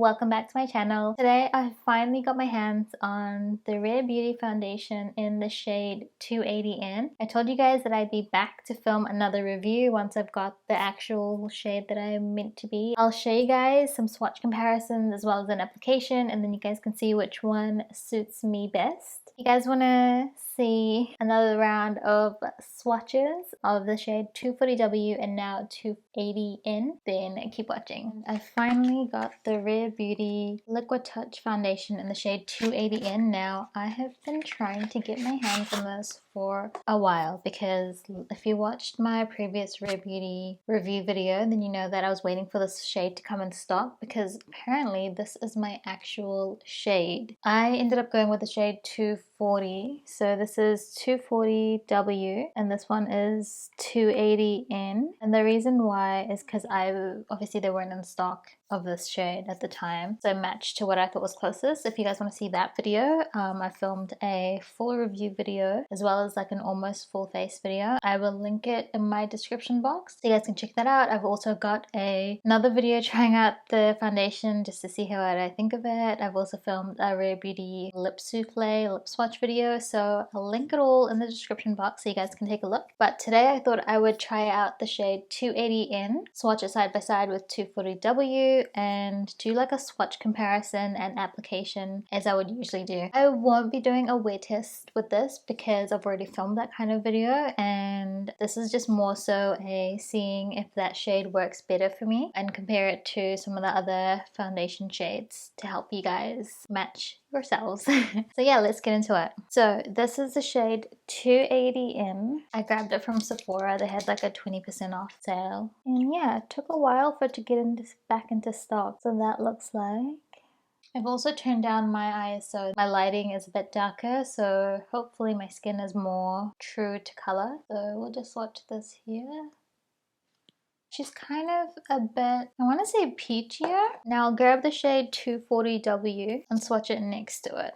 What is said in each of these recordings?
welcome back to my channel. Today I finally got my hands on the Rare Beauty foundation in the shade 280N. I told you guys that I'd be back to film another review once I've got the actual shade that I'm meant to be. I'll show you guys some swatch comparisons as well as an application, and then you guys can see which one suits me best. If you guys want to see another round of swatches of the shade 240W and now 280N, then keep watching. I finally got the Rare Beauty Liquid Touch foundation in the shade 280N. Now I have been trying to get my hands on this for a while because if you watched my previous Rare Beauty review video, then you know that I was waiting for this shade to come in stock because apparently this is my actual shade. I ended up going with the shade 240, so this is 240W and this one is 280N, and the reason why is because obviously they weren't in stock of this shade at the time, so I matched to what I thought was closest. If you guys want to see that video, I filmed a full review video as well as like an almost full face video. I will link it in my description box so you guys can check that out. I've also got another video trying out the foundation just to see how I think of it. I've also filmed a Rare Beauty lip souffle lip swatch video, so I'll link it all in the description box so you guys can take a look. But today I thought I would try out the shade 280N, swatch it side by side with 240W, and do like a swatch comparison and application as I would usually do. I won't be doing a wear test with this because I've already filmed that kind of video, and this is just more so a seeing if that shade works better for me and compare it to some of the other foundation shades to help you guys match yourselves. So yeah, let's get into it. So this is the shade 280N. I grabbed it from Sephora. They had like a 20% off sale, and yeah, it took a while for it to get back into stock. So that looks like. I've also turned down my ISO. My lighting is a bit darker, so hopefully my skin is more true to color. So we'll just swatch this here. She's kind of a bit, I want to say peachier. Now I'll grab the shade 240W and swatch it next to it.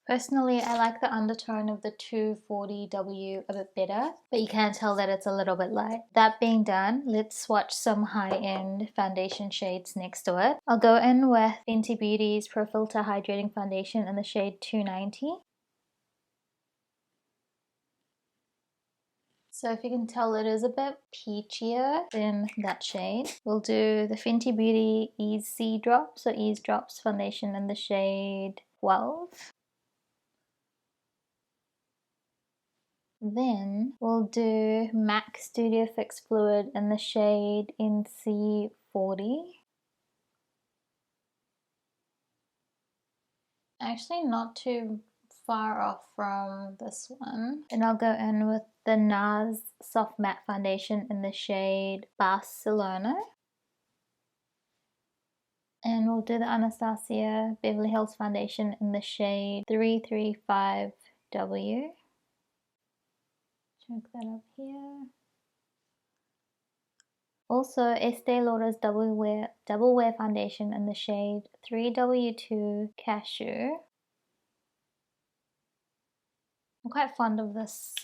Personally, I like the undertone of the 240W a bit better, but you can tell that it's a little bit light. That being done, let's swatch some high-end foundation shades next to it. I'll go in with Fenty Beauty's Pro Filtr Hydrating Foundation in the shade 290. So if you can tell, it is a bit peachier than that shade. We'll do the Fenty Beauty Eaze Drops, or Eaze Drops foundation in the shade 12. Then we'll do MAC Studio Fix Fluid in the shade NC40. Actually not too far off from this one. And I'll go in with the NARS Soft Matte Foundation in the shade Barcelona. And we'll do the Anastasia Beverly Hills Foundation in the shade 335W. Check that up here. Also, Estee Lauder's Double Wear Foundation in the shade 3W2 Cashew. I'm quite fond of this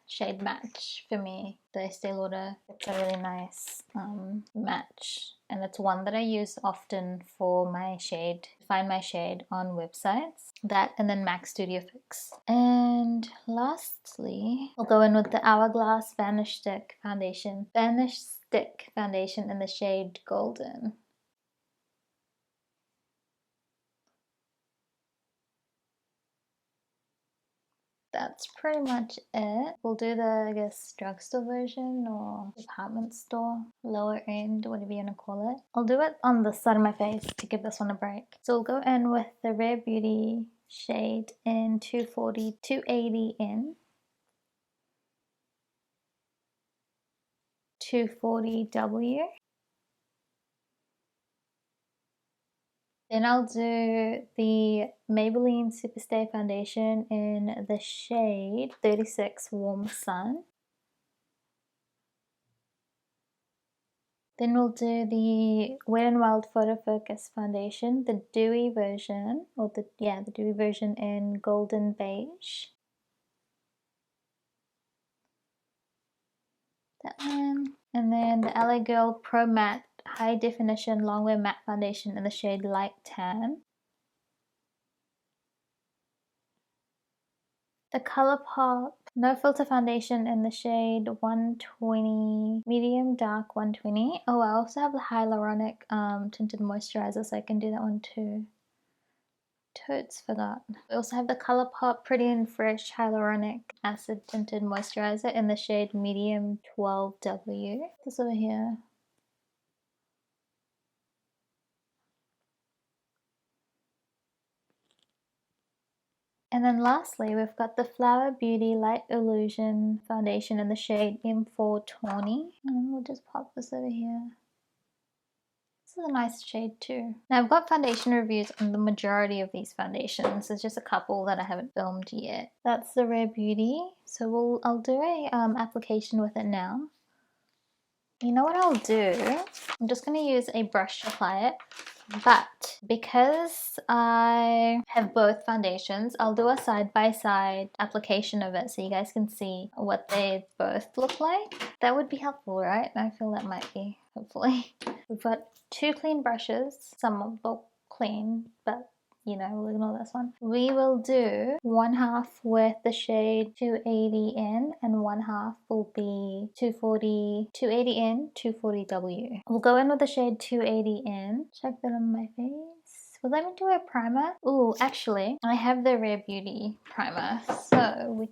shade match for me. The Estee Lauder, it's a really nice match, and it's one that I use often for my shade, find my shade on websites. That and then MAC Studio Fix. And lastly, I'll go in with the Hourglass Vanish Stick Foundation. Vanish Stick Foundation in the shade Golden. That's pretty much it. We'll do the, I guess, drugstore version or department store, lower end, whatever you want to call it. I'll do it on the side of my face to give this one a break. So we'll go in with the Rare Beauty shade in 280N, 240W. Then I'll do the Maybelline Superstay Foundation in the shade 36 Warm Sun. Then we'll do the Wet n Wild Photo Focus Foundation, the Dewy version, or the Dewy version in Golden Beige. That one. And then the LA Girl Pro Matte High Definition Longwear Matte Foundation in the shade Light Tan. The ColourPop No Filter Foundation in the shade 120, Medium Dark 120. Oh, I also have the Hyaluronic Tinted Moisturizer, so I can do that one too. Totes forgot. We also have the ColourPop Pretty and Fresh Hyaluronic Acid Tinted Moisturizer in the shade Medium 12W. This over here. And then lastly, we've got the Flower Beauty Light Illusion Foundation in the shade M420. And we'll just pop this over here. This is a nice shade too. Now I've got foundation reviews on the majority of these foundations. There's just a couple that I haven't filmed yet. That's the Rare Beauty. So I'll do a application with it now. You know what I'll do? I'm just going to use a brush to apply it. But because I have both foundations, I'll do a side-by-side application of it so you guys can see what they both look like. That would be helpful, right? I feel that might be, hopefully. We've got two clean brushes. Some of them clean, but you know, we'll ignore this one. We will do one half with the shade 280N and one half will be 280N, 240W. We'll go in with the shade 280N. Check that on my face. Will let me do a primer? Ooh, actually, I have the Rare Beauty primer, so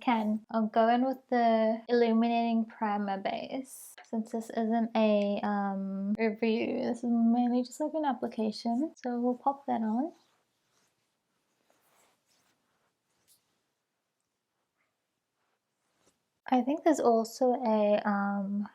I'll go in with the Illuminating Primer Base. Since this isn't a review, this is mainly just like an application. So we'll pop that on. I think there's also a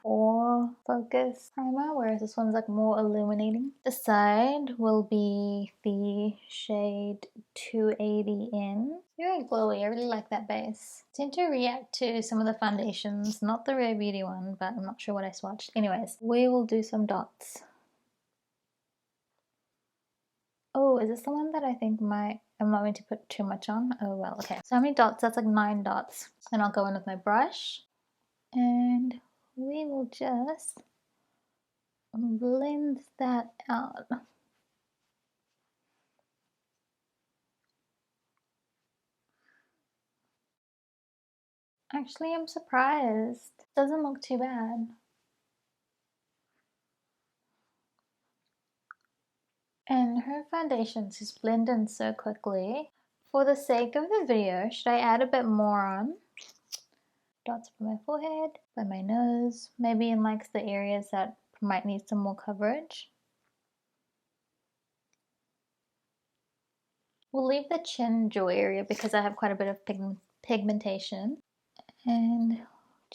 pore focus primer, whereas this one's like more illuminating. The side will be the shade 280N. Very glowy, I really like that base. I tend to react to some of the foundations, not the Rare Beauty one, but I'm not sure what I swatched. Anyways, we will do some dots. Oh, is this the one that I think I'm not going to put too much on? Oh well, okay. So how many dots? That's like 9 dots. And I'll go in with my brush. And we will just blend that out. Actually, I'm surprised. It doesn't look too bad. And her foundations just blend in so quickly. For the sake of the video, should I add a bit more on? Dots by my forehead, by my nose, maybe in like the areas that might need some more coverage. We'll leave the chin jaw area because I have quite a bit of pigmentation. And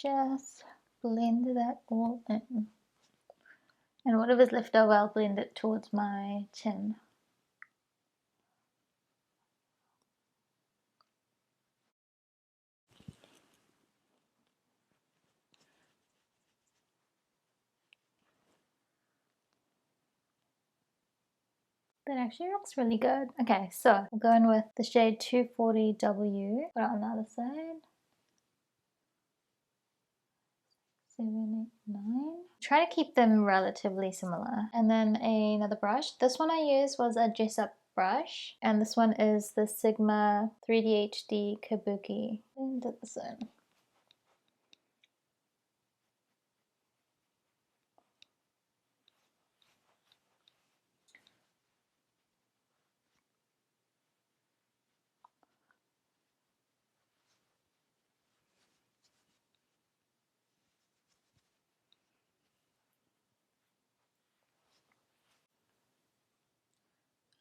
just blend that all in. And whatever's left over, I'll blend it towards my chin. That actually looks really good. Okay, so we'll go in with the shade 240W. Put it on the other side. 7, 8, 9. Try to keep them relatively similar. And then another brush. This one I used was a Jessup brush. And this one is the Sigma 3D HD Kabuki. And dip this in.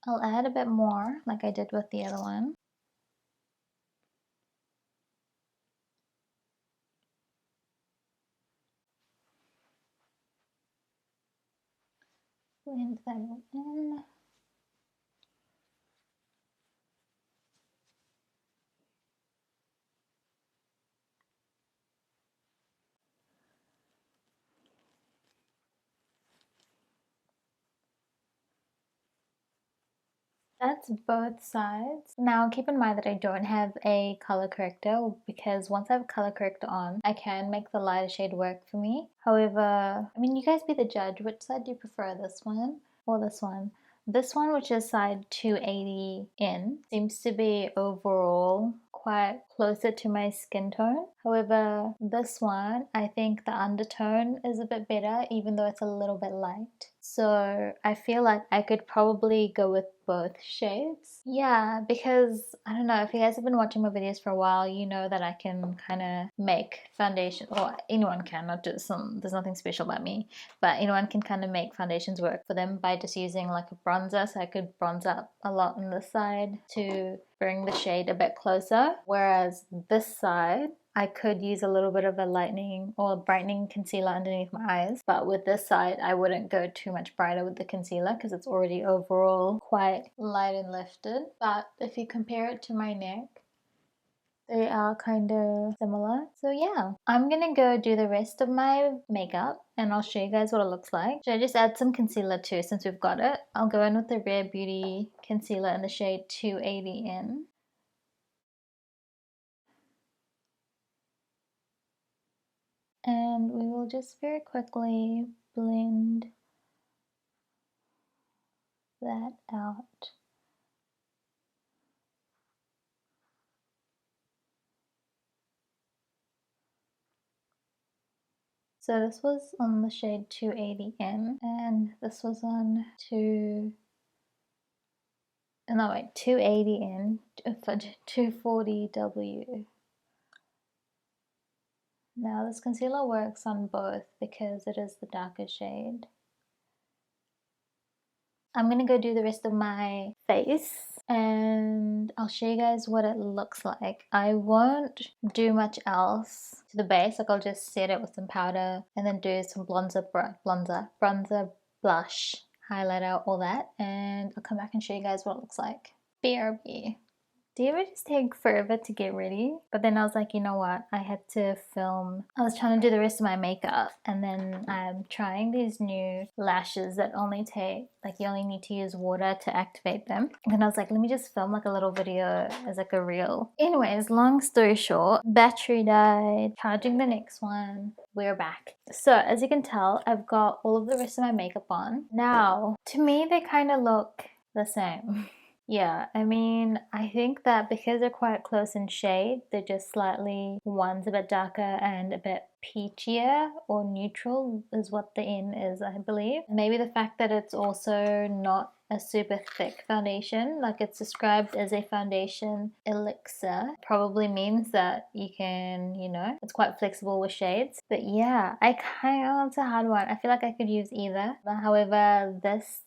I'll add a bit more like I did with the other one. Blend that all in. That's both sides. Now keep in mind that I don't have a color corrector, because once I have color corrector on, I can make the lighter shade work for me. However, I mean, you guys be the judge. Which side do you prefer, this one or this one? This one, which is side 280 in, seems to be overall quite closer to my skin tone. However, this one, I think the undertone is a bit better, even though it's a little bit light. So I feel like I could probably go with both shades. Yeah, because I don't know, if you guys have been watching my videos for a while, you know that I can kind of make foundation, or anyone can, not just there's nothing special about me, but anyone can kind of make foundations work for them by just using like a bronzer. So I could bronze up a lot on this side to bring the shade a bit closer, whereas this side I could use a little bit of a lightening or brightening concealer underneath my eyes, but with this side I wouldn't go too much brighter with the concealer because it's already overall quite light and lifted. But if you compare it to my neck, they are kind of similar. So yeah, I'm gonna go do the rest of my makeup and I'll show you guys what it looks like. Should I just add some concealer too since we've got it? I'll go in with the Rare Beauty concealer in the shade 280 in. And we will just very quickly blend that out. So this was on the shade 280N and this was on 280N, 240W. Now this concealer works on both because it is the darker shade. I'm gonna go do the rest of my face and I'll show you guys what it looks like. I won't do much else to the base, like I'll just set it with some powder and then do some bronzer, blush, highlighter, all that, and I'll come back and show you guys what it looks like. BRB. Do you ever just take forever to get ready? But then I was like, you know what? I had to film. I was trying to do the rest of my makeup and then I'm trying these new lashes that only take, like you only need to use water to activate them. And then I was like, let me just film like a little video as like a reel. Anyways, long story short, battery died, charging the next one. We're back. So as you can tell, I've got all of the rest of my makeup on. Now, to me, they kind of look the same. Yeah, I mean, I think that because they're quite close in shade, they're just slightly, one's a bit darker and a bit peachier, or neutral is what the N is, I believe. Maybe the fact that it's also not a super thick foundation, like it's described as a foundation elixir, probably means that you can, you know, it's quite flexible with shades. But yeah, I kind of, it's a hard one. I feel like I could use either. However, this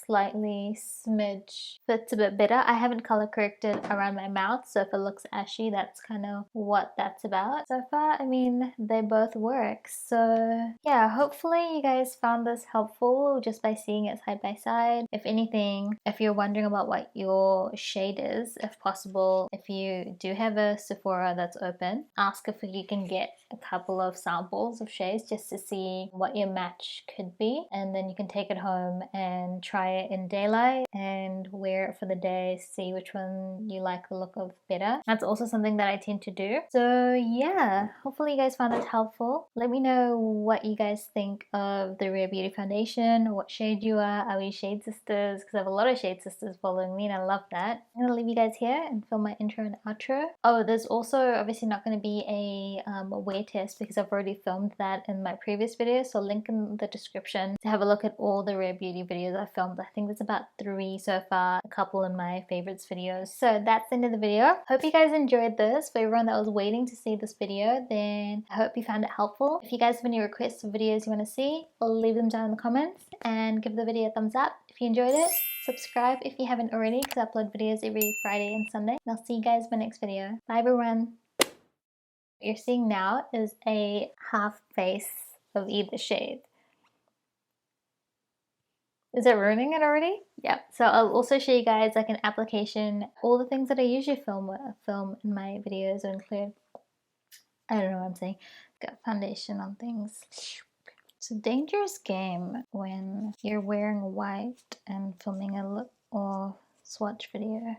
slightly smidge fits a bit better. I haven't color corrected around my mouth, so if it looks ashy, that's kind of what that's about. So far, I mean, they both work. So yeah, hopefully you guys found this helpful just by seeing it side by side. If anything, if you're wondering about what your shade is, if possible, if you do have a Sephora that's open, ask if you can get a couple of samples of shades just to see what your match could be, and then you can take it home and try it in daylight and wear it for the day, see which one you like the look of better. That's also something that I tend to do. So yeah, hopefully you guys found this helpful. Let me know what you guys think of the Rare Beauty foundation, what shade you are we shade sisters? Because I have a lot of shade sisters following me and I love that. I'm gonna leave you guys here and film my intro and outro. Oh, there's also obviously not going to be a wear test because I've already filmed that in my previous video, so link in the description to have a look at all the Rare Beauty videos I filmed. I think there's about 3 so far, a couple in my favorites videos. So that's the end of the video. Hope you guys enjoyed this. For everyone that was waiting to see this video, then I hope you found it helpful. If you guys have any requests for videos you want to see, leave them down in the comments and give the video a thumbs up if you enjoyed it. Subscribe if you haven't already because I upload videos every Friday and Sunday. And I'll see you guys in my next video. Bye everyone. What you're seeing now is a half face of either shade. Is it ruining it already? Yeah. So I'll also show you guys like an application. All the things that I usually film in my videos include, I don't know what I'm saying, got foundation on things. It's a dangerous game when you're wearing white and filming a look or swatch video.